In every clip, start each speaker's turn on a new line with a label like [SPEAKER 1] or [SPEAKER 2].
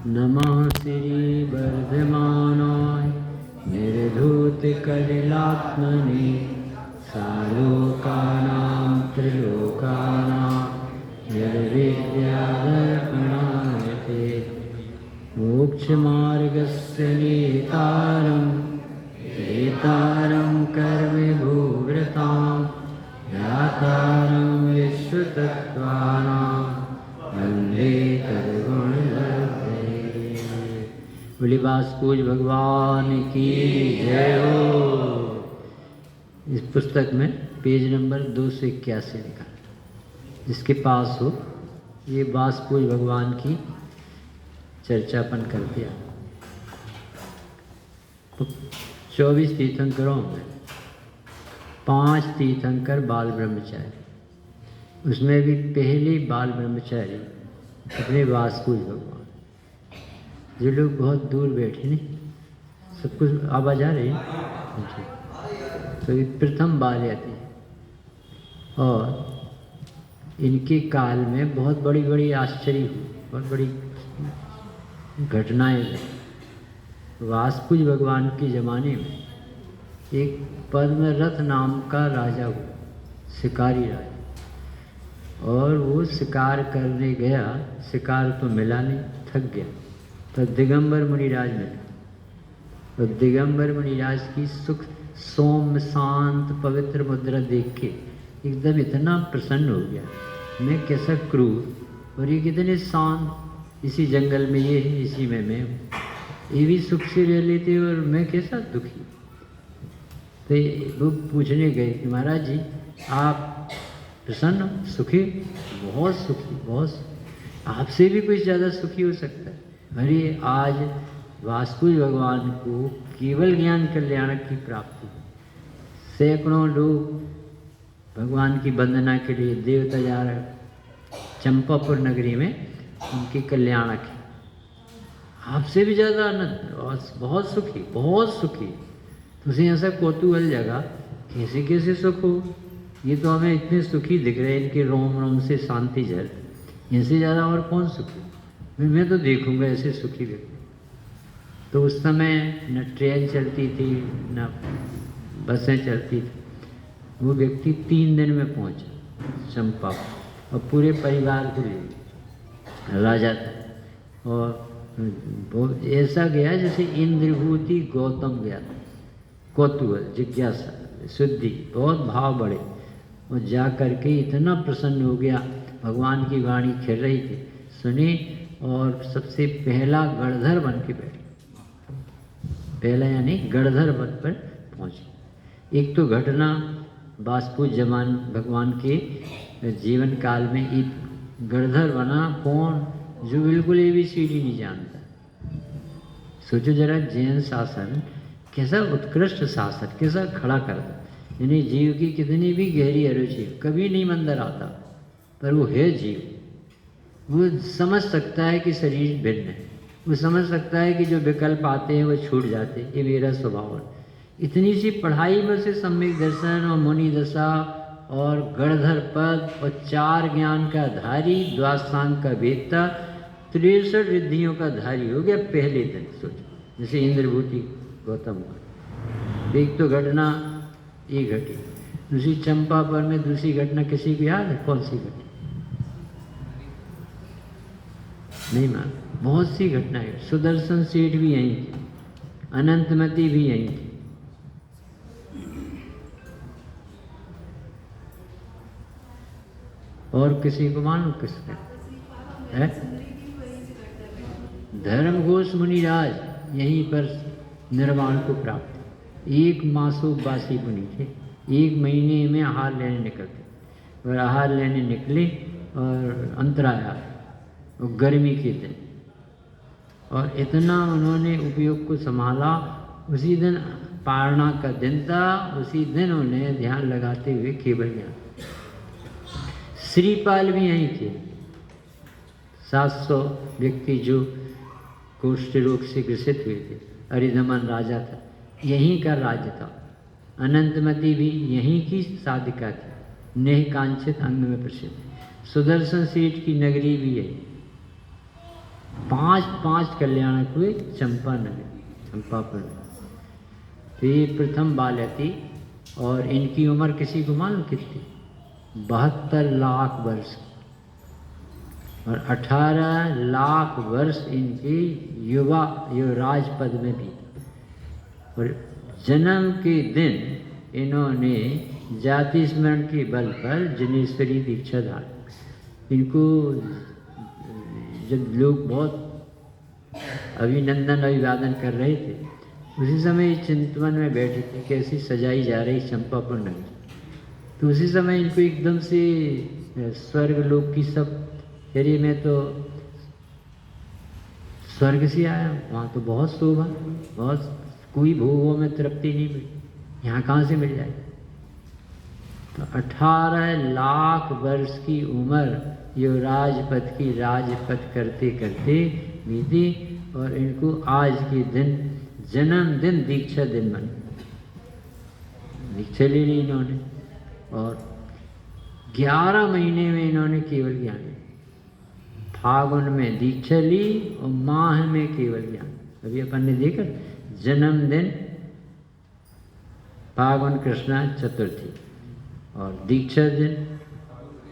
[SPEAKER 1] नमः श्री वर्धमानाय निर्धूत कलिलात्मने सालोकानां त्रिलोकानां निर्विद्यादर्पणाय ते मोक्षमार्गस्य नेतारं कर्मभूवृतां ज्ञातारं विश्वतत्त्वानां वन्दे तद्गुणलब्धे। बोली बासपूज भगवान की जय हो। इस पुस्तक में पेज नंबर 281 लिखा, जिसके पास हो ये बासपूज भगवान की चर्चापन कर दिया। 24 तीर्थंकरों में 5 तीर्थंकर बाल ब्रह्मचारी, उसमें भी पहली बाल ब्रह्मचारी अपने बासपूज भगवान। जो लोग बहुत दूर बैठे नहीं, सब कुछ आवाज आ रही है, तो ये प्रथम बार आती है। और इनके काल में बहुत बड़ी बड़ी आश्चर्य हुई, बहुत बड़ी घटनाएं हुई। वासपूज भगवान के ज़माने में एक पद्मरथ नाम का राजा हुआ, शिकारी राजा, और वो शिकार करने गया, शिकार तो मिला नहीं, थक गया, तो दिगंबर मुनिराज मिले। तो दिगंबर मुनिराज की सुख सौम्य शांत पवित्र मुद्रा देख के एकदम इतना प्रसन्न हो गया, मैं कैसा क्रूर और ये कितने शांत, इसी जंगल में ये है, इसी में मैं हूँ, ये भी सुख से रह लेते और मैं कैसा दुखी। तो वो पूछने गए कि महाराज जी आप प्रसन्न हो, सुखी, बहुत सुखी, बहुत, आपसे भी कुछ ज़्यादा सुखी हो सकता है। अरे आज वासपूज भगवान को केवल ज्ञान कल्याणक की प्राप्ति, सैकड़ों लोग भगवान की वंदना के लिए देवता जा रहे, चंपापुर नगरी में उनके कल्याणक है, आपसे भी ज़्यादा आनंद और बहुत सुखी, बहुत सुखी। तो उसे ऐसा कौतूहल जगा, कैसे कैसे सुख हो, ये तो हमें इतने सुखी दिख रहे हैं, इनके रोम रोम से शांति झल, इनसे ज़्यादा और कौन सुखी, मैं तो देखूंगा ऐसे सुखी व्यक्ति। तो उस समय न ट्रेन चलती थी न बसें चलती थी, वो व्यक्ति 3 दिन में पहुंचा चंपा, और पूरे परिवार को ले राजा था। और वो ऐसा गया जैसे इंद्रभूति गौतम गया, कौतूहल, जिज्ञासा, शुद्धि, बहुत भाव बढ़े, और जा करके इतना प्रसन्न हो गया, भगवान की वाणी खिल रही थी, सुनी, और सबसे पहला गणधर बन के बैठे, पहला यानी गणधर बन पर पहुँचे। एक तो घटना वासपूज जमान भगवान के जीवन काल में एक गणधर बना, कौन, जो बिल्कुल ABCD नहीं जानता। सोचो जरा, जैन शासन कैसा उत्कृष्ट शासन, कैसा खड़ा करता, यानी जीव की कितनी भी गहरी अरुचि, कभी नहीं मंदिर आता, पर वो है जीव, वो समझ सकता है कि शरीर भिन्न है, वो समझ सकता है कि जो विकल्प आते हैं वो छूट जाते हैं, ये मेरा स्वभाव है। इतनी सी पढ़ाई में से सम्यक दर्शन और मुनि दशा और गणधर पद और 4 ज्ञान का धारी, द्वादशांग का वेत्ता, 63 रिद्धियों का धारी हो गया पहले दिन। सोचो, जैसे इंद्रभूति गौतम हुआ। एक तो घटना ये घटी, दूसरी चंपापुर में दूसरी घटना किसी को याद है, कौन सी घटना? नहीं मान, बहुत सी घटनाएं। सुदर्शन सेठ भी यहीं थे, अनंतमती भी यहीं थी। और किसी को मालूम किसने है? धर्म घोष मुनिराज यहीं पर निर्वाण को प्राप्त, 1 मासोबासी मुनि थे, 1 महीने में आहार लेने निकलते, और आहार लेने निकले और अंतराया, और गर्मी के दिन, और इतना उन्होंने उपयोग को संभाला। उसी दिन पारणा का दिन था, उसी दिन उन्हें ध्यान लगाते हुए केवल ज्ञान। श्रीपाल भी यहीं थे, 700 व्यक्ति जो कुष्ठ रोग से ग्रसित हुए थे, अरिदमन राजा था, यहीं का राज्य था। अनंतमती भी यहीं की साधिका थी, नेह कांचित अंग में प्रसिद्ध। सुदर्शन सेठ की नगरी भी है। 5 कल्याणक हुए चंपा नगरी, चंपापुर में। तो ये प्रथम बाल्या थी और इनकी उम्र किसी को मालूम कितनी? 72 लाख वर्ष और 18 लाख वर्ष इनकी युवराज पद में भी। और जन्म के दिन इन्होंने जाति स्मरण के बल पर जनेश्वरी दीक्षा धारण। इनको जब लोग बहुत अभिनंदन अभिवादन कर रहे थे, उसी समय चिंतवन में बैठे थे, कैसी सजाई जा रही चंपापुर नगरी। तो उसी समय इनको एकदम से स्वर्ग लोक की सब, अरे मैं तो स्वर्ग से आया हूँ, वहाँ तो बहुत शोभा, बहुत कोई भोगों में तृप्ति नहीं मिली, यहाँ कहाँ से मिल जाए। तो 18 लाख वर्ष की उम्र युवराज पद की राजपद करते करते बीती और इनको आज के दिन जन्मदिन दीक्षा दिन बन दीक्षा ले ली इन्होंने। और 11 महीने में इन्होंने केवल ज्ञान, फागुन में दीक्षा ली और माह में केवल ज्ञान। अभी अपन ने देखा जन्मदिन फागुन कृष्णा चतुर्थी और दीक्षा दिन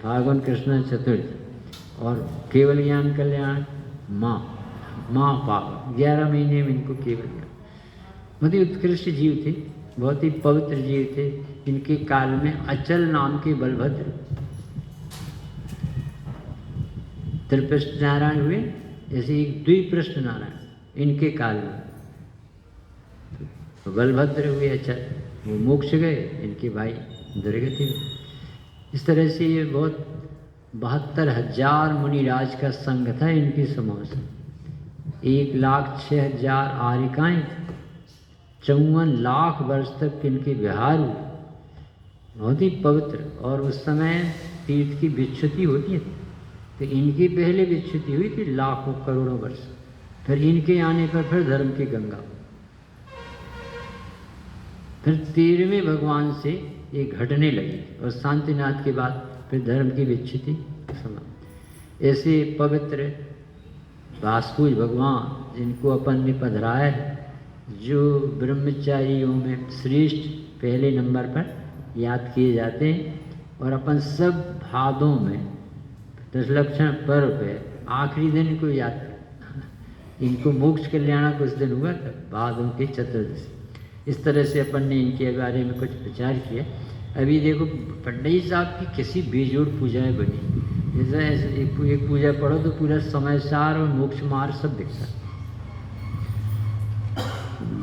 [SPEAKER 1] फागुन कृष्णा चतुर्थी और केवल ज्ञान कल्याण माँ फागुन। 11 महीने में इनको केवल ज्ञान। बहुत ही उत्कृष्ट जीव थे, बहुत ही पवित्र जीव थे। इनके काल में अचल नाम के बलभद्र त्रिपृष्ठ नारायण हुए, जैसे एक द्विपृष्ठ नारायण इनके काल में। तो बलभद्र हुए अचल, वो मोक्ष गए, इनके भाई दुर्गति हुए। इस तरह से ये बहुत 72,000 मुनिराज का संघ था इनके समूह से। 1,06,000 आरिकाएँ, 54 लाख वर्ष तक इनके विहार हुए, बहुत ही पवित्र। और उस समय तीर्थ की विच्युति होती है, तो इनकी पहले विच्युति हुई थी लाखों करोड़ों वर्ष, फिर इनके आने पर फिर धर्म की गंगा, फिर 13वें भगवान से ये घटने लगी और शांतिनाथ के बाद फिर धर्म की विच्युति समाप्त। ऐसे पवित्र वासुदेव भगवान जिनको अपन ने पधराया है, जो ब्रह्मचारियों में श्रेष्ठ पहले नंबर पर याद किए जाते हैं। और अपन सब भादों में दशलक्षण पर्व पे आखिरी दिन को याद करें। इनको मोक्ष कल्याण कुछ दिन हुआ था भादों की चतुर्दशी। इस तरह से अपन ने इनके बारे में कुछ विचार किया। अभी देखो पंडित साहब की किसी बेजोड़ पूजाएं बनी, जैसे एक पूजा पढ़ो तो पूरा समय सार और मोक्ष मार्ग सब दिखता है।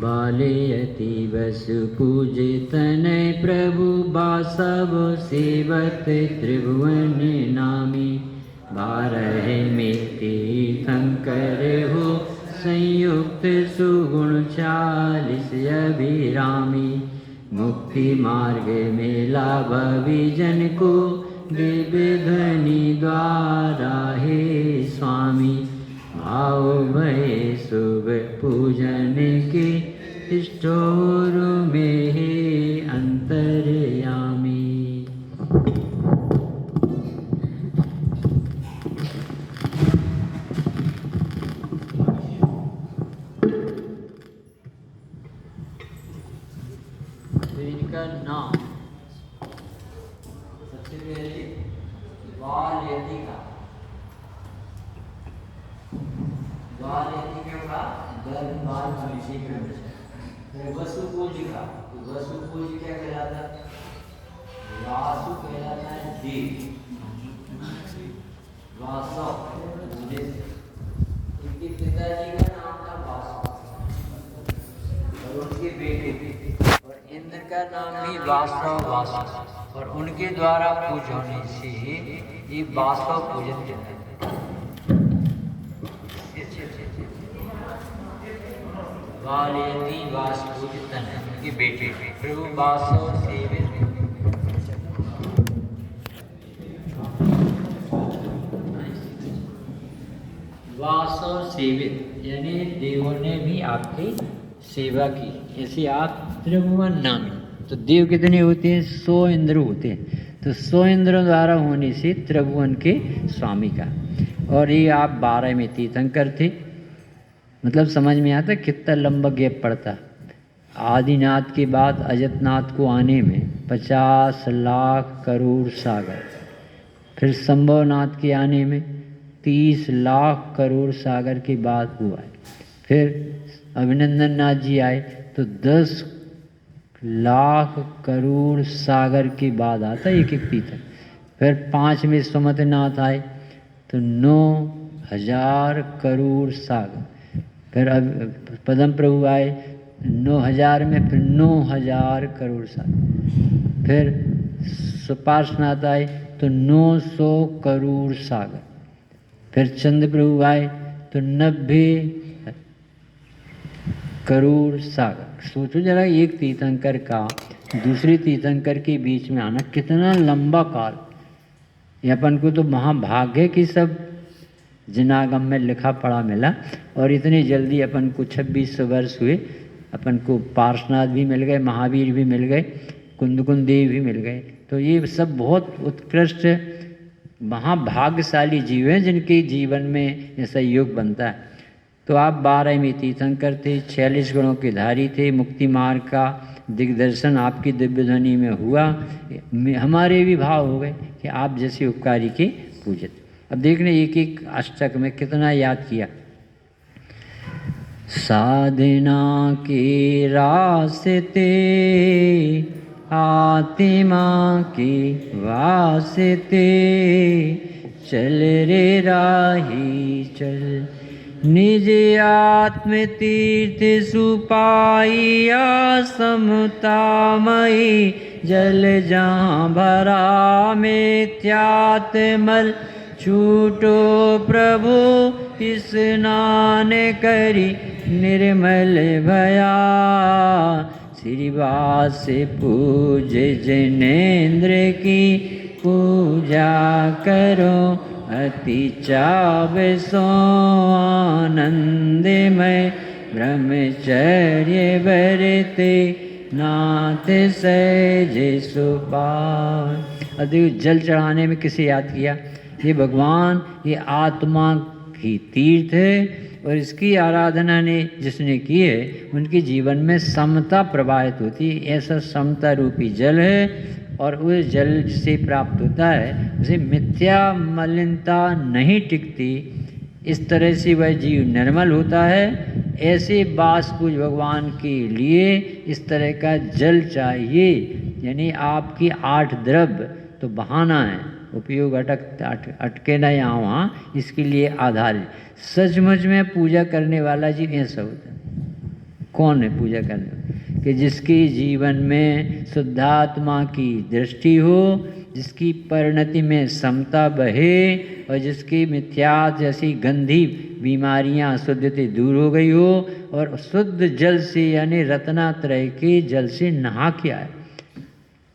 [SPEAKER 1] बाले अति बस पूजे तनय प्रभु बासव सेवत त्रिभुवन नामी। 12 में तीर्थंकर हो संयुक्त सुगुण 40 अभिरामी। मुक्ति मार्ग में लाभ विजन को विध्वनि द्वारा हे स्वामी। भाव भय शुभ पूजन के स्टोर में हे अंतर्यामी। तो इनका नाम सबसे पहले वाल्यतिका, वाल्यतिका गर्भवाल मनुष्य का वसु पूजिका, वसु पूजी क्या कहलाता है? वासु कहलाता है देव, वासव। इनके पिताजी का नाम था वासव और उनके बेटे, और इंद्र का नाम भी वासव, और उनके द्वारा पूज होने से ये वासव पूजन कहते हैं। वाल्यति वासुपूजितन उनके बेटे प्रभु वासव सेवित। वासव सेवित यानी देवों ने भी आपकी सेवा की, ऐसे आप त्रिभुवन नामी। तो देव कितने होते हैं? 100 इंद्र होते हैं। तो 100 इंद्रों द्वारा होने से त्रिभुवन के स्वामी का। और ये आप 12 में तीर्थंकर थे। मतलब समझ में आता कितना लंबा गैप पड़ता। आदिनाथ के बाद अजतनाथ को आने में 50 लाख करोड़ सागर, फिर संभवनाथ के आने में 30 लाख करोड़ सागर के बाद हुआ है। फिर अभिनंदन नाथ जी आए तो 10 लाख करोड़ सागर के बाद आता एक एक तीर्थंकर। फिर 5 में सुमतनाथ आए तो 9,000 करोड़ सागर। फिर अब पदम प्रभु आए 9,000 में, फिर 9,000 करोड़ सागर। फिर सुपार्श्वनाथ आए तो 900 करोड़ सागर। फिर चंद्र प्रभु आए तो 90 करोड़ सागर। सोचो जरा, एक तीर्थंकर का दूसरे तीर्थंकर के बीच में आना कितना लंबा काल। ये अपन को तो महाभाग्य की सब जिनागम में लिखा पढ़ा मिला, और इतनी जल्दी अपन को 2600 वर्ष हुए, अपन को पार्श्वनाथ भी मिल गए, महावीर भी मिल गए, कुंदकुंद देव भी मिल गए। तो ये सब बहुत उत्कृष्ट महाभाग्यशाली जीव हैं जिनके जीवन में ऐसा योग बनता है। तो आप 12 में तीर्थंकर थे, 46 गुणों के धारी थे, मुक्ति मार्ग का दिग्दर्शन आपकी दिव्य ध्वनि में हुआ। हमारे भी भाव हो गए कि आप जैसे उपकारी के पूजित। अब देखने एक एक अष्टक में कितना याद किया। साधना के रास्ते आत्मा के वास्ते चल रे राही चल, निज आत्म तीर्थ सुपाइया समतामयी, जल जहाँ भरा मिथ्यात्मल छूटो प्रभु, स्नान करी निर्मल भया, श्रीवास पूज जनेन्द्र की पूजा करो, अति चाव सो आनंदमय, ब्रह्मचर्य बरते नाथ सहज सुपान। अधिक जल चढ़ाने में किसे याद किया? ये भगवान, ये आत्मा की तीर्थ है, और इसकी आराधना ने जिसने की है उनके जीवन में समता प्रवाहित होती है। ऐसा समता रूपी जल है, और उस जल से प्राप्त होता है उसे मिथ्या मलिनता नहीं टिकती। इस तरह से वह जीव निर्मल होता है। ऐसे बासपूज भगवान के लिए इस तरह का जल चाहिए। यानी आपकी 8 द्रव्य तो बहाना है, उपयोग अटके ना यहाँ वहाँ, इसके लिए आधार है। सचमुच में पूजा करने वाला जीव ऐसा होता है। कौन है पूजा करने वाला? कि जिसके जीवन में शुद्धात्मा की दृष्टि हो, जिसकी परिणति में समता बहे, और जिसकी मिथ्या जैसी गंदी बीमारियां अशुद्धता दूर हो गई हो, और शुद्ध जल से यानी रत्नात्रय के जल से नहा के आए।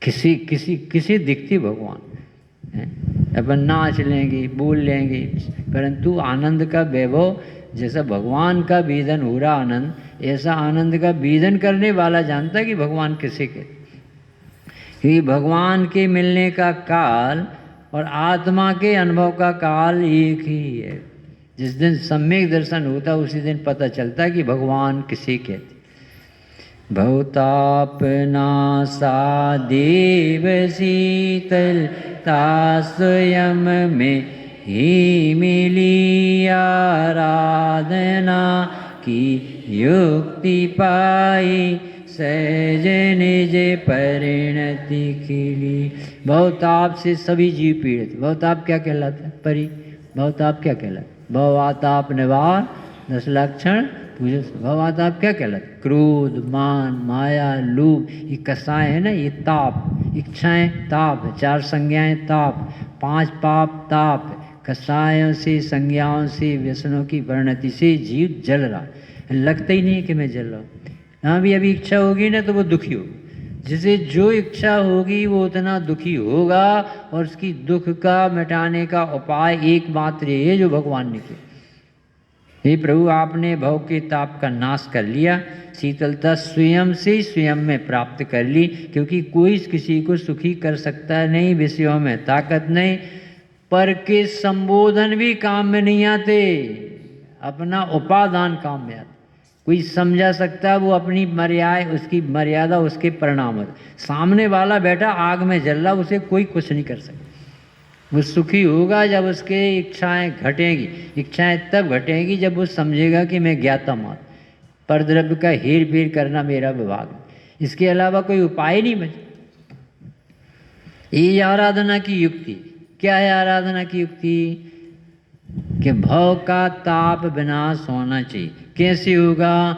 [SPEAKER 1] किसी दिखती भगवान है। अपन नाच लेंगे, बोल लेंगे, परंतु आनंद का वैभव जैसा भगवान का बीजन हो रहा आनंद, ऐसा आनंद का बीजन करने वाला जानता है कि भगवान किसे कहते। क्योंकि भगवान के मिलने का काल और आत्मा के अनुभव का काल एक ही है। जिस दिन सम्यक दर्शन होता उसी दिन पता चलता कि भगवान किसे कहते। भवतापनासा देव शीतल स्वयं में ही मिली आराधना की युक्ति पाई, सहज निज परिणति खिली। भवताप से सभी जीव पीड़ित। भवताप क्या कहलाता है? परी भवताप क्या कहलाता है? भवाताप निवार 10 लक्षण पूजा। भवाताप क्या कहलाता है? क्रोध, मान, माया, लोभ, ये कसाएं है ना, ये ताप। इच्छाएं ताप, 4 संज्ञाएं ताप, 5 पाप ताप। कसायों से, संज्ञाओं से, व्यसनों की परिणति से जीव जल रहा है। लगता ही नहीं कि मैं जल रहा हूँ। हाँ भी अभी इच्छा होगी ना तो वो दुखी होगा। जिसे जो इच्छा होगी वो उतना दुखी होगा, और उसकी दुख का मिटाने का उपाय एकमात्र ये जो भगवान ने किया। हे प्रभु, आपने भव के ताप का नाश कर लिया, शीतलता स्वयं से स्वयं में प्राप्त कर ली, क्योंकि कोई किसी को सुखी कर सकता नहीं, विषयों में ताकत नहीं, पर के संबोधन भी काम में नहीं आते, अपना उपादान काम में आता। कोई समझा सकता है वो अपनी मर्यादा, उसकी मर्यादा उसके परिणाम है। सामने वाला बैठा आग में जल रहा, उसे कोई कुछ नहीं कर सकता। वो सुखी होगा जब उसके इच्छाएं घटेंगी। इच्छाएं तब घटेंगी जब वो समझेगा कि मैं ज्ञाता मात्र, परद्रव्य का हेर फेर करना मेरा विभाग है, इसके अलावा कोई उपाय नहीं बचा। ये आराधना की युक्ति क्या है? आराधना की युक्ति कि भव का ताप विनाश होना चाहिए। कैसे होगा?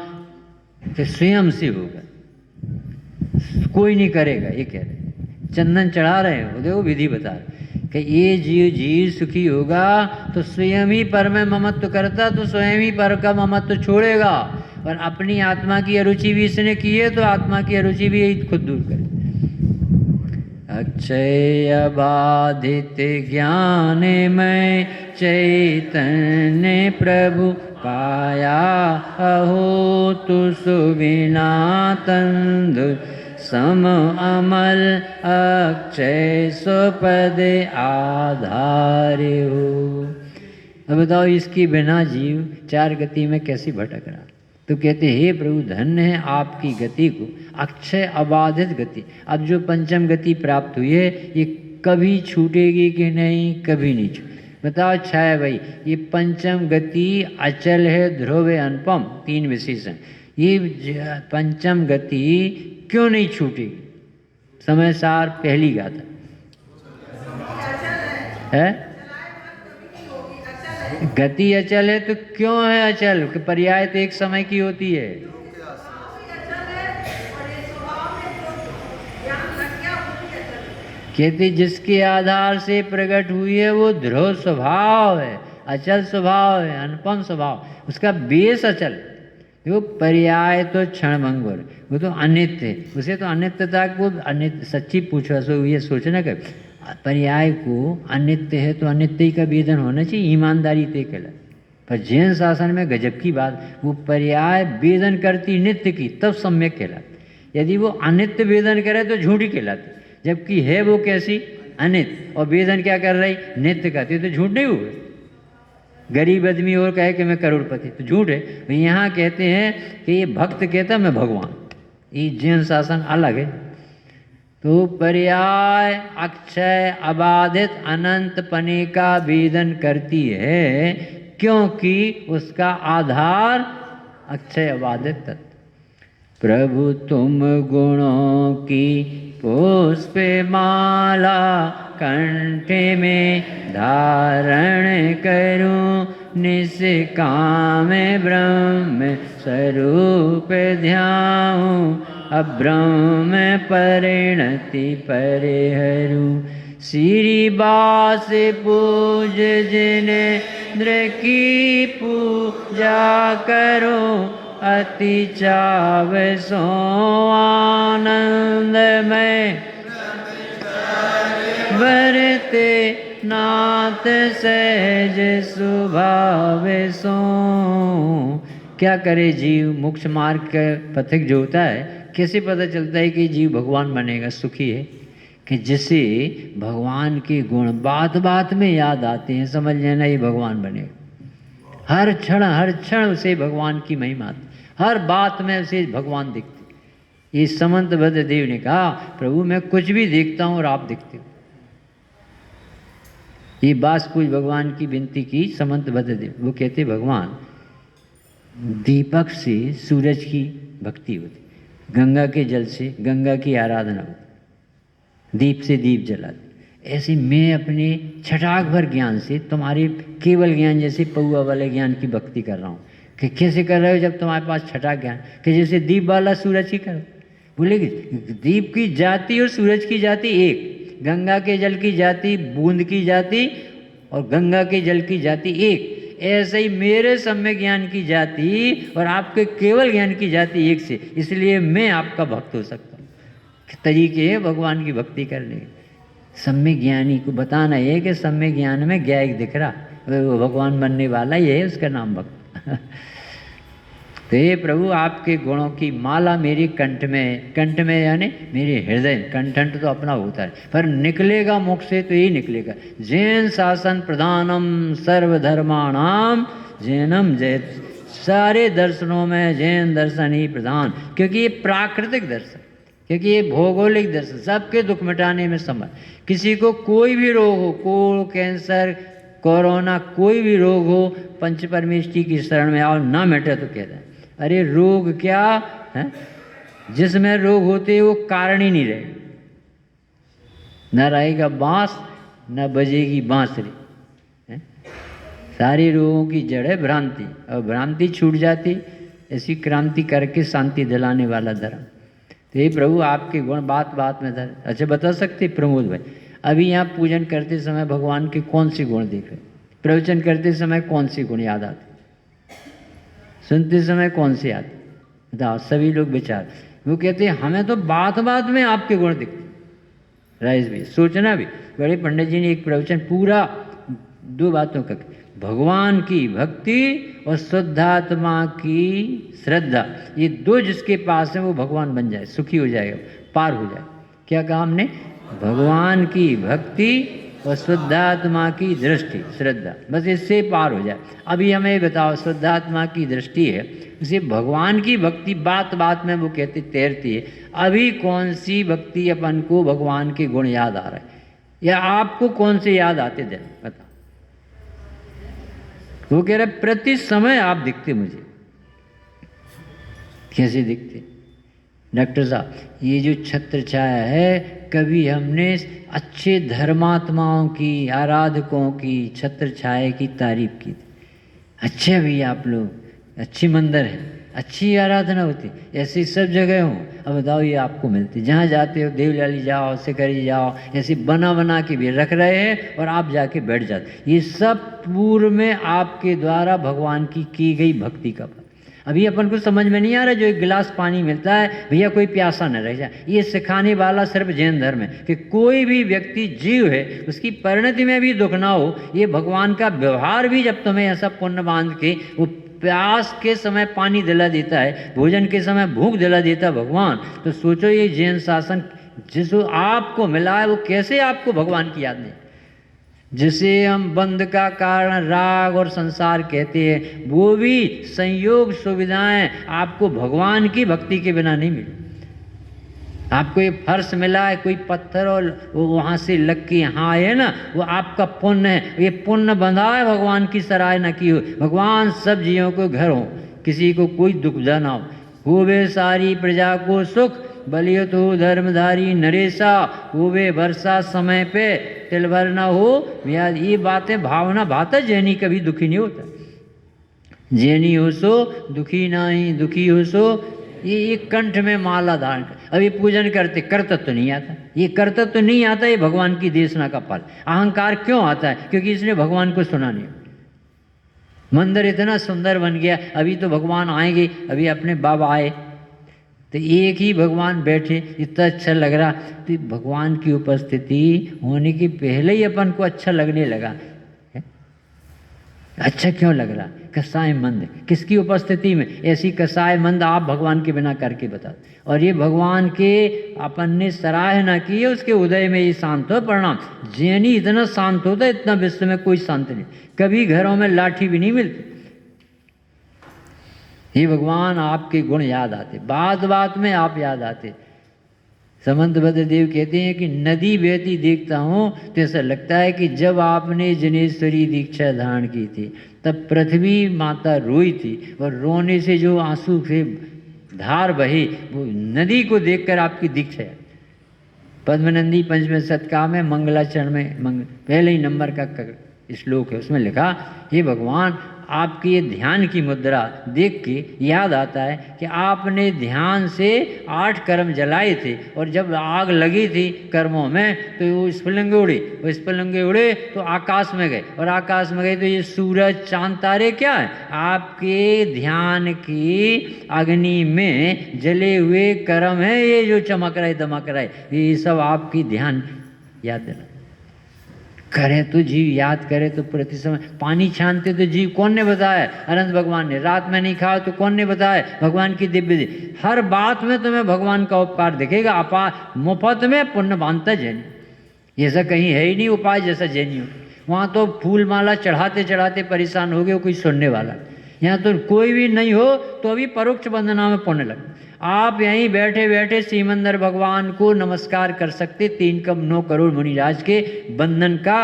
[SPEAKER 1] कि स्वयं से होगा, कोई नहीं करेगा। ये कह रहे, चंदन चढ़ा रहे हैं, देखो विधि बता रहे कि ये जीव सुखी होगा तो स्वयं ही पर में ममत्व करता, तो स्वयं ही पर का ममत्व छोड़ेगा, और अपनी आत्मा की अरुचि भी इसने की है तो आत्मा की अरुचि भी खुद दूर करे। अक्षय अबाधित ज्ञान में चैतन्य प्रभु पाया, अहो तु सुबिना तंदु सम अमल अक्षय स्वपदे आधारे हो। अब बताओ, इसके बिना जीव चार गति में कैसी भटक रहा? तो कहते हे प्रभु, धन्य है आपकी गति को, अक्षय अबाधित गति। अब जो पंचम गति प्राप्त हुई है ये कभी छूटेगी कि नहीं? कभी नहीं छूट। बताओ अच्छा है भाई, ये पंचम गति अचल है, ध्रुव है, अनुपम, तीन विशेषण। ये पंचम गति क्यों नहीं छूटेगी? समय सार पहली गाथा है। गति अचल है तो क्यों है अचल? पर्याय तो एक समय की होती है। कहते जिसके आधार से प्रकट हुई है वो ध्रुव स्वभाव है, अचल स्वभाव है, अनुपम स्वभाव, उसका बेस अचल। वो पर्याय तो क्षण भंगुर, वो तो अनित्य है, उसे तो अनित्यता को अनित्य सच्ची पूछो, सो ये सोचना कर पर्याय को अनित्य है तो अनित्य का वेदन होना चाहिए, ईमानदारी तय कहला। पर जैन शासन में गजब की बात, वो पर्याय वेदन करती नित्य की तब सम्यक कहलाती। यदि वो अनित्य वेदन करे तो झूठी कहलाती, जबकि है वो कैसी? अनित्य, और वेदन क्या कर रही? नित्य करती, तो झूठ नहीं हुआ। गरीब आदमी और कहे कि मैं करोड़पति, तो झूठ है। यहाँ कहते हैं कि ये भक्त कहता मैं भगवान, ये जैन शासन अलग है। तो पर्याय अक्षय अबाधित अनंत पने का वेदन करती है, क्योंकि उसका आधार अक्षय अबाधित तत्व। प्रभु तुम गुणों की पुष्प माला कंठ में धारण करूं, निष्काम ब्रह्म स्वरूप ध्याऊं, अब्रह्म परिणति परिहरूं। श्री बास पूज जिनेन्द्र की पूजा करो, अति चाव सो आनंद में बरते नाथ सहज स्वभाव सो। क्या करे जीव? मोक्ष मार्ग का पथिक जो होता है, कैसे पता चलता है कि जीव भगवान बनेगा, सुखी है? कि जिसे भगवान के गुण बात बात में याद आते हैं, समझ लेना ये भगवान बनेगा। हर क्षण उसे भगवान की महिमा, हर बात में उसे भगवान दिखते। ये समंतभद्र देव ने कहा, प्रभु मैं कुछ भी देखता हूँ और आप दिखते हो। ये बासपूज भगवान की विनती की समंतभद्र देव। वो कहते भगवान दीपक से सूरज की भक्ति होती, गंगा के जल से गंगा की आराधना होती, दीप से दीप जलाते। ऐसे मैं अपने छटाक भर ज्ञान से तुम्हारे केवल ज्ञान जैसे पौआ वाले ज्ञान की भक्ति कर रहा हूँ। कि कैसे कर रहे हो? जब तुम्हारे पास छटाक ज्ञान, कि जैसे दीप वाला सूरज की करो। बोले दीप की जाति और सूरज की जाति एक, गंगा के जल की जाति, बूंद की जाति और गंगा के जल की जाति एक। ऐसे ही मेरे सम्यक ज्ञान की जाति और आपके केवल ज्ञान की जाति एक से, इसलिए मैं आपका भक्त हो सकता हूँ। तरीके हैं भगवान की भक्ति करने के। सम्यक ज्ञानी को बताना है कि सम्यक ज्ञान में ज्ञायक दिख रहा, वो भगवान बनने वाला ये है, उसका नाम भक्त। तो हे प्रभु आपके गुणों की माला मेरी कंठ में यानी मेरे हृदय, कंठंठ तो अपना होता है, पर निकलेगा मुख से तो यही निकलेगा, जैन शासन प्रधानम सर्वधर्माणाम जैनम जय। सारे दर्शनों में जैन दर्शन ही प्रधान, क्योंकि ये प्राकृतिक दर्शन, क्योंकि ये भौगोलिक दर्शन सबके दुख मिटाने में समर्थ। किसी को कोई भी रोग हो, कोल, कैंसर, कोरोना, कोई भी रोग हो, पंच परमेष्टि की शरण में आओ, ना मिटे तो कहते हैं अरे रोग क्या है, जिसमें रोग होते वो कारण ही नहीं रहे, न रहेगा बांस न बजेगी बांसुरी। सारे रोगों की जड़ है भ्रांति, और भ्रांति छूट जाती, ऐसी क्रांति करके शांति दिलाने वाला धर्म। तो ये प्रभु आपके गुण बात बात में धर। अच्छा बता सकते प्रमोद भाई, अभी यहाँ पूजन करते समय भगवान के कौन से गुण दिख रहे, प्रवचन करते समय कौन से गुण याद आते, सुनते समय कौन से आते, बताओ सभी लोग विचार। वो कहते हैं हमें तो बात बात में आपके गुण दिखते। राइस भी सोचना भी, बड़े पंडित जी ने एक प्रवचन पूरा 2 बातों का, भगवान की भक्ति और शुद्धात्मा की श्रद्धा, ये 2 जिसके पास है वो भगवान बन जाए, सुखी हो जाएगा, पार हो जाए। क्या कहा हमने, भगवान की भक्ति और शुद्धात्मा की दृष्टि श्रद्धा, बस इससे पार हो जाए। अभी हमें बताओ, शुद्धात्मा की दृष्टि है, इसे भगवान की भक्ति बात बात में वो कहते तैरती है। अभी कौन सी भक्ति अपन को भगवान के गुण याद आ रहा है, या आपको कौन से याद आते दिन बताओ। वो कह रहे प्रति समय आप दिखते मुझे। कैसे दिखते डॉक्टर साहब, ये जो छत्र छाया है, कभी हमने अच्छे धर्मात्माओं की, आराधकों की छत्र छाया की तारीफ की थी, अच्छे भी आप लोग, अच्छी मंदिर है, अच्छी आराधना होती, ऐसी सब जगह हो। अब बताओ ये आपको मिलती, जहाँ जाते हो देवलाली जाओ, सिकरी जाओ, ऐसे बना बना के भी रख रहे हैं और आप जाके बैठ जाते। ये सब पूर्व में आपके द्वारा भगवान की गई भक्ति का फल। अभी अपन को समझ में नहीं आ रहा, जो एक गिलास पानी मिलता है भैया कोई प्यासा न रह जाए, ये सिखाने वाला सिर्फ जैन धर्म है कि कोई भी व्यक्ति जीव है उसकी परिणति में भी दुख ना हो। ये भगवान का व्यवहार भी जब तुम्हें ऐसा पुण्य बांध के वो प्यास के समय पानी दिला देता है, भोजन के समय भूख दिला देता है भगवान, तो सोचो ये जैन शासन जिसको आपको मिला है वो कैसे आपको भगवान की याद नहीं। जिसे हम बंध का कारण राग और संसार कहते हैं, वो भी संयोग सुविधाएं आपको भगवान की भक्ति के बिना नहीं मिली। आपको ये फर्श मिला है, कोई पत्थर और वो वहाँ से लग के यहाँ आए ना, वो आपका पुण्य है। ये पुण्य बंधा है भगवान की सराहना की हो। भगवान सब जीवों को घर हो, किसी को कोई दुविधा ना हो वे सारी प्रजा को सुख, बलियत हो धर्मधारी नरेशा, हो वे वर्षा समय पे तिल भर ना हो। ये बातें भावना भाता, जैनी कभी दुखी नहीं होता। जैनी हो सो दुखी नहीं, दुखी हो सो ये कंठ में माला धारण कर। अभी पूजन करते कर्तव्य तो नहीं आता, ये कर्तव्य तो नहीं आता, ये भगवान की देशना का फल। अहंकार क्यों आता है, क्योंकि इसने भगवान को सुना नहीं। मंदिर इतना सुंदर बन गया, अभी तो भगवान आएंगे, अभी अपने बाबा आए तो एक ही भगवान बैठे, इतना अच्छा लग रहा। तो भगवान की उपस्थिति होने के पहले ही अपन को अच्छा लगने लगा। अच्छा क्यों लग रहा, कसाय मंद किसकी उपस्थिति में, ऐसी कसाय मंद आप भगवान के बिना करके बता। और ये भगवान के अपन ने सराहना की है, उसके उदय में ये शांत हो प्रणाम। जैनी इतना शांत होता है, इतना विश्व में कोई शांत नहीं, कभी घरों में लाठी भी नहीं मिलती। ये भगवान आपके गुण याद आते, बात बात में आप याद आते। समंतभद्र देव कहते हैं कि नदी बहती देखता हूँ तो ऐसा लगता है कि जब आपने जनेश्वरी दीक्षा धारण की थी तब पृथ्वी माता रोई थी, और रोने से जो आंसू से धार बहे वो नदी को देखकर आपकी दीक्षा है। पद्मनंदी पंचम शतका में मंगलाचरण में पहले ही नंबर का श्लोक है, उसमें लिखा हे भगवान आपकी ये ध्यान की मुद्रा देख के याद आता है कि आपने ध्यान से 8 कर्म जलाए थे, और जब आग लगी थी कर्मों में तो वो स्फुलिंगे उड़े, वो स्फुलिंगे उड़े तो आकाश में गए, और आकाश में गए तो ये सूरज चांद तारे क्या है, आपके ध्यान की अग्नि में जले हुए कर्म है। ये जो चमक रहे दमक रहे, ये सब आपकी ध्यान याद देना। करे तो जीव याद करे तो प्रति समय। पानी छानते तो जीव कौन ने बताया? अनंत भगवान ने। रात में नहीं खाओ तो कौन ने बताया? भगवान की दिव्य। हर बात में तुम्हें भगवान का उपकार दिखेगा। मुफ्त में पुण्य बांधता जैन, ऐसा कहीं है ही नहीं उपाय जैसा जैनियों। वहाँ तो फूल माला चढ़ाते चढ़ाते परेशान हो गए, कोई सुनने वाला। यहाँ तो कोई भी नहीं हो तो अभी परोक्ष वंदना में पुण्य लग। आप यहीं बैठे बैठे श्रीमंदर भगवान को नमस्कार कर सकते, 3.9 करोड़ मुनिराज के बंधन का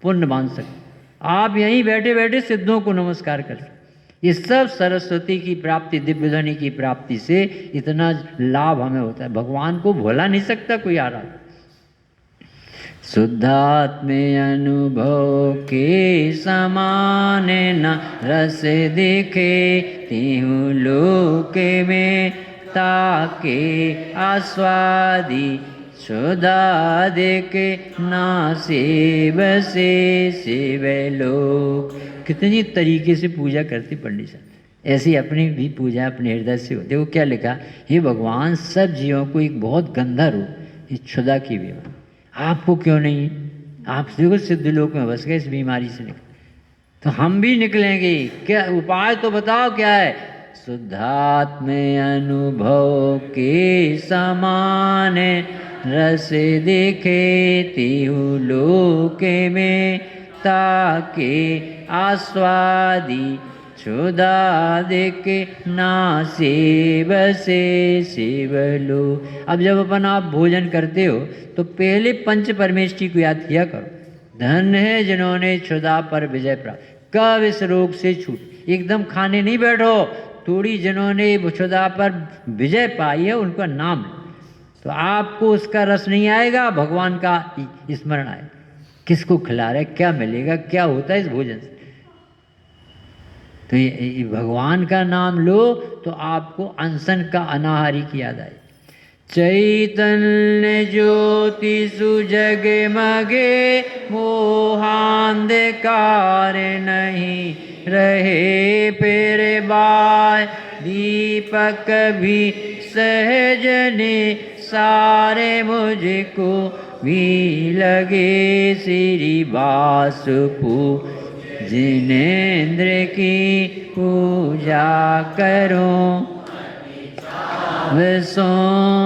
[SPEAKER 1] पुण्य बांध सकते। आप यहीं बैठे बैठे सिद्धों को नमस्कार कर सकते। ये सब सरस्वती की प्राप्ति, दिव्य ध्वनि की प्राप्ति से इतना लाभ हमें होता है। भगवान को भुला नहीं सकता कोई आराधना। शुद्धात्मे अनुभव के समान न रस दिखे, तिहु लोक में ताके आस्वादी, शुद्धादिक ना सेव से शिव लोक। कितनी तरीके से पूजा करते पंडित साहब। ऐसी अपनी भी पूजा अपने हृदय से होती। वो क्या लिखा? हे भगवान, सब जीवों को एक बहुत गंदा रूप, इस क्षुधा की बीमारी आपको क्यों नहीं? आप देखो सिद्ध लोक में बस गए इस बीमारी से निकल, तो हम भी निकलेंगे। क्या उपाय तो बताओ क्या है? शुद्धात्म अनुभव के समान रस दिखे, तिहु लोक में ताके आस्वादी, क्षुधादिक ना सेव से शिव लो। अब जब अपन आप भोजन करते हो तो पहले पंच परमेष्टि को याद किया करो। धन है जिन्होंने क्षुधा पर विजय प्राप्त, कब इस रोग से छूट। एकदम खाने नहीं बैठो, थोड़ी जिन्होंने क्षुधा पर विजय पाई है उनका नाम लो, तो आपको उसका रस नहीं आएगा, भगवान का स्मरण आएगा। किसको खिला रहे, क्या मिलेगा, क्या होता है इस भोजन से। तो ये भगवान का नाम लो तो आपको अनशन का अनाहारी की याद आए। चैतन्य ज्योति सुजग मगे, मोहांधकार नहीं रहे फिर बाय, दीपक भी सहजने सारे मुझको भी लगे, श्री वासुपु जिनेन्द्र की पूजा करो, विश्व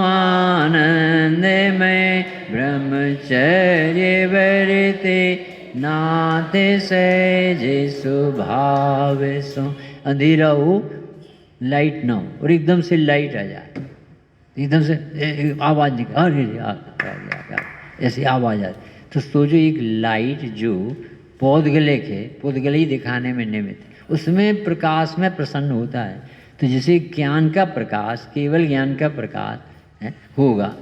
[SPEAKER 1] आनंद में ब्रह्मचर्य वर्ते, नाथ सहज स्वभाव सो। अंधेरा हो, लाइट ना हो, और एकदम से लाइट आ जाए, एकदम से आवाज़ निकल, अरे ऐसी आवाज़ आती, तो सोचो एक लाइट जो पौधगले के पौधगले ही दिखाने में निमित्त, उसमें प्रकाश में प्रसन्न होता है। तो जैसे ज्ञान का प्रकाश, केवल ज्ञान का प्रकाश होगा,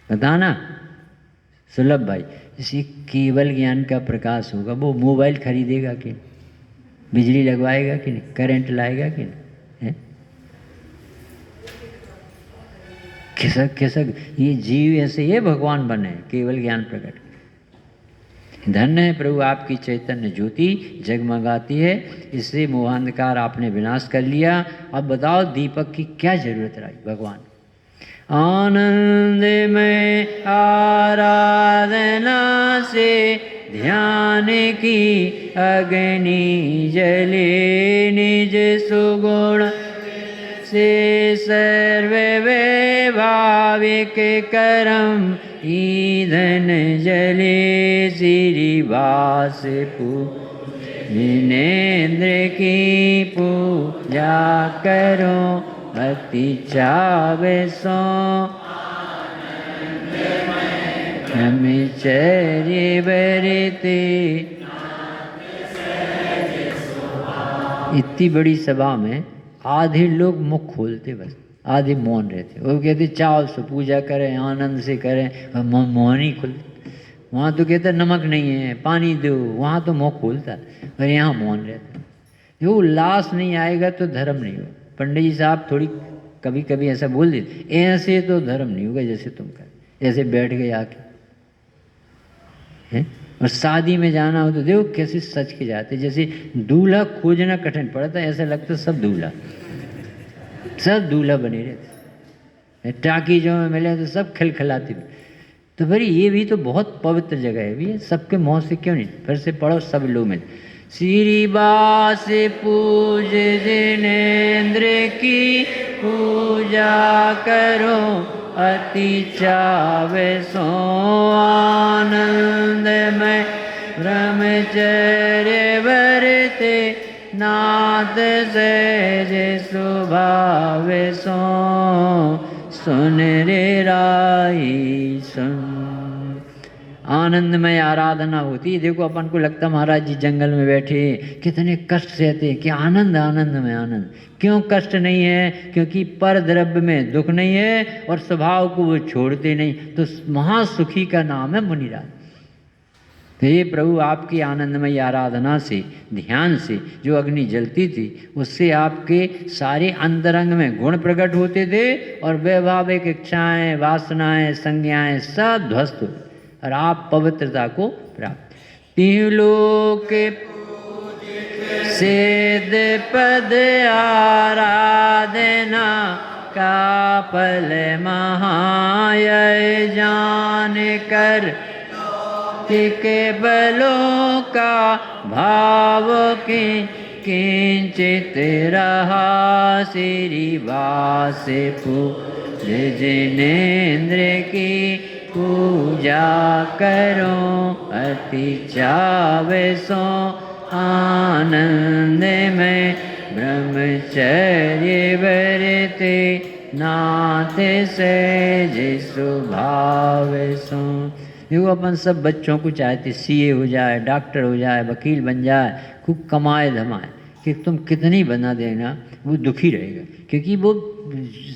[SPEAKER 1] बताना सुलभ भाई, जैसे केवल ज्ञान का प्रकाश होगा, वो मोबाइल खरीदेगा कि नहीं, बिजली लगवाएगा कि नहीं, करंट लाएगा कि नहीं, खिसक खिसक। ये जीव ऐसे ये भगवान बने, केवल ज्ञान प्रकट। धन्य है प्रभु आपकी चैतन्य ज्योति जगमगाती है, इससे मोहांधकार आपने विनाश कर लिया। अब बताओ दीपक की क्या जरूरत रही भगवान। आनंद में आराधना से ध्यान की अग्नि जले, निज सुगुण से सर्व वैभाविक करम ईंधन जले, श्री वास जिनेन्द्र की पूजा करो, भक्ति चावे सो ब्रह्मचर्य वर्ते। इतनी बड़ी सभा में आधे लोग मुख खोलते, बस आधे मौन रहते। वो कहते चाव से पूजा करें, आनंद से करें, मौन ही खुलते। वहाँ तो कहते नमक नहीं है, पानी दो, वहाँ तो मुँह खोलता है, और यहाँ मौन रहता है। जो उल्लास नहीं आएगा तो धर्म नहीं होगा। पंडित जी साहब थोड़ी कभी कभी ऐसा बोल देते, ऐसे तो धर्म नहीं होगा जैसे तुम कर, ऐसे बैठ गए आके हैं। और शादी में जाना हो तो देखो कैसे सच के जाते, जैसे दूल्हा खोजना कठिन पड़ता है, ऐसा लगता है सब दूल्हा बने रहते। टाकी जो में मिले तो सब खिलखिलाते। तो फिर ये भी तो बहुत पवित्र जगह है भी, सबके मुँह से क्यों नहीं? फिर से पढ़ो सब लोग में। श्रीबास पूज जिनेन्द्र की पूजा करो, अति चावे सो आनंदमय ब्रह्मचर्य बरते, नाथ सहज स्वभाव सो सुन रे राई सुन। आनंदमय आराधना होती है। देखो अपन को लगता महाराज जी जंगल में बैठे कितने कष्ट सहते हैं, कि आनंद आनंद में आनंद। क्यों कष्ट नहीं है? क्योंकि पर द्रव्य में दुख नहीं है और स्वभाव को वो छोड़ते नहीं, तो महासुखी का नाम है मुनिराज। हे प्रभु, आपकी आनंदमय आराधना से, ध्यान से जो अग्नि जलती थी, उससे आपके सारे अंतरंग में गुण प्रकट होते थे और वैभाविक इच्छाएं, वासनाएं, संज्ञाएं सब ध्वस्त होती और आप पवित्रता को प्राप्त। तीन लोक सिद्ध पद आराधना का फल महाय, जान कर के बलों का भाव की किंचित रहा, श्रीवास पूज जिनेन्द्र की पूजा करो, अति चावे सो आनंद में ब्रह्मचर्य बरते, नाथ सहज स्वभाव सो। देखो अपन सब बच्चों को चाहते सीए हो जाए, डॉक्टर हो जाए, वकील बन जाए, खूब कमाए धमाए, कि तुम कितनी बना देना वो दुखी रहेगा, क्योंकि वो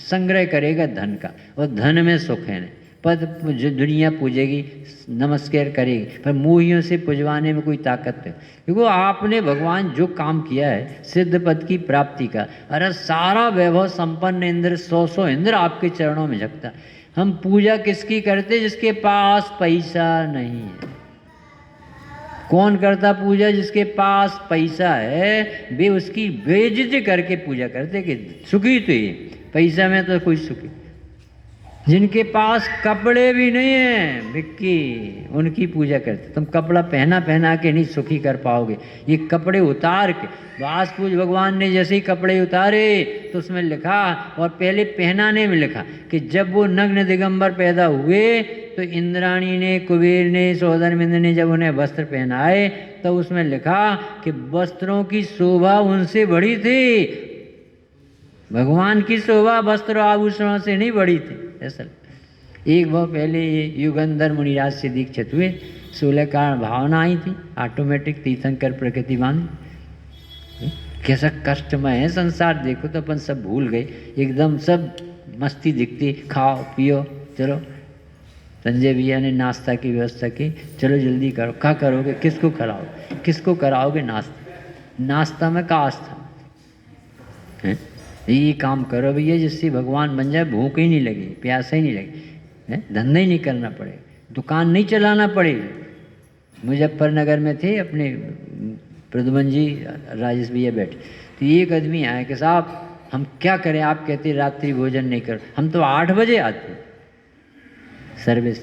[SPEAKER 1] संग्रह करेगा धन का, और धन में सुख है नहीं। पद जो दुनिया पूजेगी, नमस्कार करेगी, पर मोहियों से पुजवाने में कोई ताकत नहीं। देखो आपने भगवान जो काम किया है सिद्ध पद की प्राप्ति का, अरे सारा वैभव संपन्न इंद्र 100 इंद्र आपके चरणों में झुकता। हम पूजा किसकी करते? जिसके पास पैसा नहीं है। कौन करता पूजा? जिसके पास पैसा है वे उसकी बेइज्जती करके पूजा करते कि सुखी तो ये पैसा में तो कोई सुखी। जिनके पास कपड़े भी नहीं है भिक्की, उनकी पूजा करते। तुम कपड़ा पहना पहना के नहीं सुखी कर पाओगे, ये कपड़े उतार के। व्यास पूज भगवान ने जैसे ही कपड़े उतारे तो उसमें लिखा, और पहले पहनाने में लिखा कि जब वो नग्न दिगंबर पैदा हुए तो इंद्राणी ने, कुबेर ने, सौदरमिंद्र ने जब उन्हें वस्त्र पहनाए तो उसमें लिखा कि वस्त्रों की शोभा उनसे बड़ी थी, भगवान की शोभा वस्त्र आभूषणों से नहीं बढ़ी थी। ऐसा एक बार पहले ये युगंधर मुनिराज से दीक्षित हुए, 16 कारण भावना आई थी, ऑटोमेटिक तीर्थंकर प्रकृति बांधी। कैसा कष्टमय है संसार, देखो तो अपन सब भूल गए, एकदम सब मस्ती दिखती, खाओ पियो चलो। संजय भैया ने नाश्ता की व्यवस्था की, चलो जल्दी करो। क्या करोगे? किसको खिलाओगे? किसको कराओगे नाश्ता? नाश्ता में का आस्था है? ये काम करो भैया जिससे भगवान बन जाए, भूख ही नहीं लगी, प्यास ही नहीं लगी, धंधा ही नहीं करना पड़ेगा, दुकान नहीं चलाना पड़ेगा। मुजफ्फरनगर में थे अपने प्रद्युमन जी, राजेश भैया बैठे, तो एक आदमी आया कि साहब हम क्या करें, आप कहते रात्रि भोजन नहीं करो। हम तो 8 बजे आते सर्विस।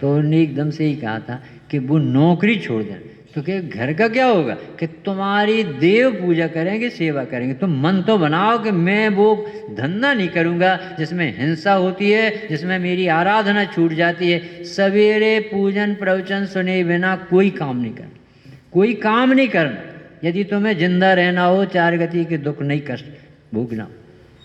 [SPEAKER 1] तो उन्होंने एकदम से ही कहा था कि वो नौकरी छोड़ दें। तो क्या घर का क्या होगा कि तुम्हारी देव पूजा करेंगे, सेवा करेंगे। तुम मन तो बनाओ कि मैं वो धंधा नहीं करूँगा जिसमें हिंसा होती है, जिसमें मेरी आराधना छूट जाती है। सवेरे पूजन प्रवचन सुने बिना कोई काम नहीं करना, कोई काम नहीं करना। यदि तुम्हें जिंदा रहना हो, 4 गति के दुख नहीं कष्ट भोगना,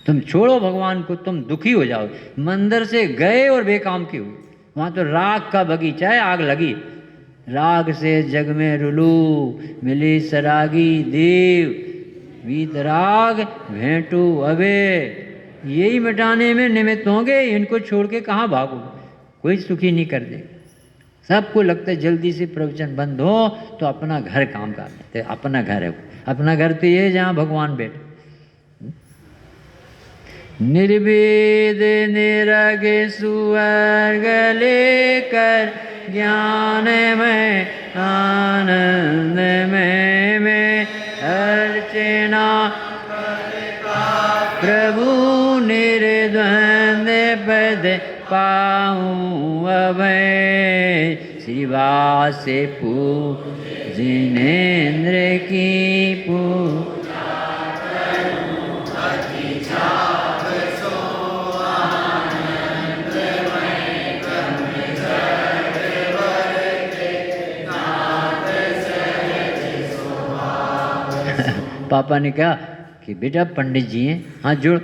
[SPEAKER 1] तुम छोड़ो भगवान को, तुम दुखी हो जाओ। मंदिर से गए और बेकाम की हुई, वहाँ तो राग का बगीचा है, आग लगी। राग से जग में रुलू, मिली सरागी देव, वीतराग भेंटू अबे। यही मिटाने में निमित्त होंगे, इनको छोड़ के कहाँ भागोगे? कोई सुखी नहीं कर देगा। सबको लगता है जल्दी से प्रवचन बंद हो तो अपना घर काम कर लेते। अपना घर है, अपना घर तो ये जहाँ भगवान बैठे। निर्वेद निरग सुवर्ग लेकर ज्ञान में आनंद में अर्चना प्रभु निर्द्वंद पद पाऊँ अभय, श्रीवास से जिनेन्द्र की पूजा करूं, अति छाप सो आनंद मैं ब्रह्म सरवर के नाथ सहज स्वभाव। पापा ने कहा कि बेटा पंडित जी हैं, हाथ जोड़,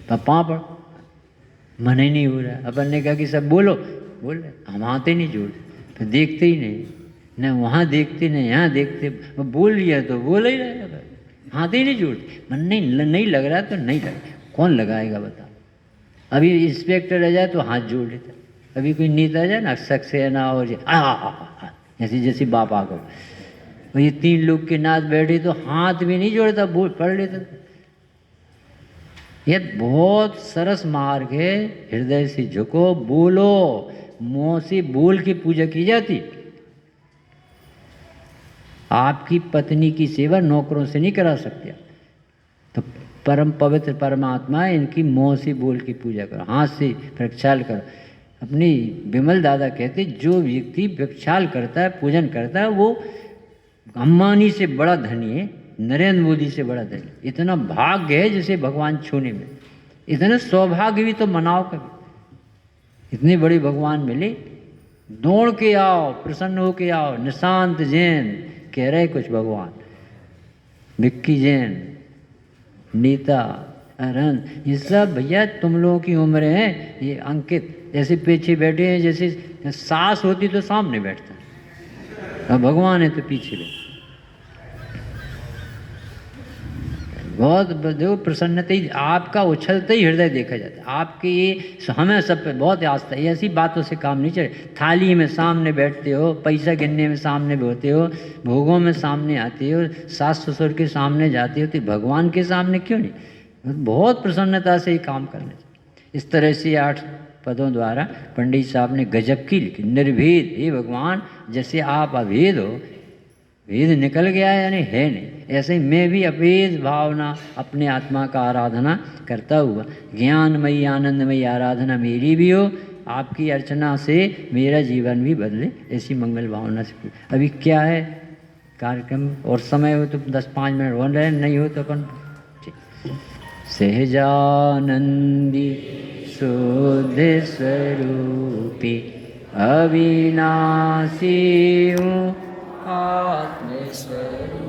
[SPEAKER 1] पापा पर मन ही नहीं हो रहा। अपन ने कहा कि सब बोलो, बोल रहे, हम हाथ ही नहीं जोड़ते, तो देखते ही नहीं, न वहाँ देखते न यहाँ देखते, वो बोल लिया तो बोल ही रहे, हाथ ही नहीं जोड़ते। मन नहीं लग रहा तो नहीं लग, कौन लगाएगा बता। अभी इंस्पेक्टर आ जाए तो हाथ जोड़ लेता, अभी कोई नेता आ जाए ना सक्सेना और जैसे जैसे बापा को, ये 3 लोग के नाथ बैठे तो हाथ भी नहीं जोड़ता, बोल पढ़ लेता। यह बहुत सरस मार्ग है, हृदय से झुको, बोलो, मुंह से बोल के पूजा की जाती। आपकी पत्नी की सेवा नौकरों से नहीं करा सकते, तो परम पवित्र परमात्मा इनकी मुंह से बोल के पूजा करो, हाथ से प्रक्षाल करो। अपनी विमल दादा कहते जो व्यक्ति प्रक्षाल करता है, पूजन करता है, वो अंबानी से बड़ा धनी है, नरेंद्र मोदी से बड़ा धनी। इतना भाग्य है जिसे भगवान छूने में, इतने सौभाग्य भी तो मनाओ कभी। इतने बड़े भगवान मिले, दौड़ के आओ, प्रसन्न हो के आओ। निशांत जैन कह रहे कुछ भगवान, विक्की जैन, नीता, अरन, ये सब भैया तुम लोगों की उम्र है। ये अंकित ऐसे पीछे बैठे हैं, जैसे सास होती तो सामने बैठता, अब भगवान है तो पीछे बैठे। बहुत देखो प्रसन्नता ही, आपका उछलता ही हृदय देखा जाता है। आपके ये हमें सब पे बहुत आस्था है, ऐसी बातों से काम नहीं चले। थाली में सामने बैठते हो, पैसा गिनने में सामने बैठते हो, भोगों में सामने आते हो, सास ससुर के सामने जाते हो, तो भगवान के सामने क्यों नहीं। बहुत प्रसन्नता से ही काम करना चाहिए। इस तरह से 8 पदों द्वारा पंडित साहब ने गजब की लिखी। निर्भेद, हे भगवान जैसे आप अभेद हो, भेद निकल गया है यानी है नहीं, ऐसे ही मैं भी अभेद भावना अपने आत्मा का आराधना करता हुआ, ज्ञानमयी आनंदमयी आराधना मेरी भी हो, आपकी अर्चना से मेरा जीवन भी बदले, ऐसी मंगल भावना से। अभी क्या है कार्यक्रम और समय हो तो 10-5 मिनट हो रहे, नहीं हो तो अपन सहजानंदी शुद्ध स्वरूपी अविनाशी हूँ आत्मस्वरूप।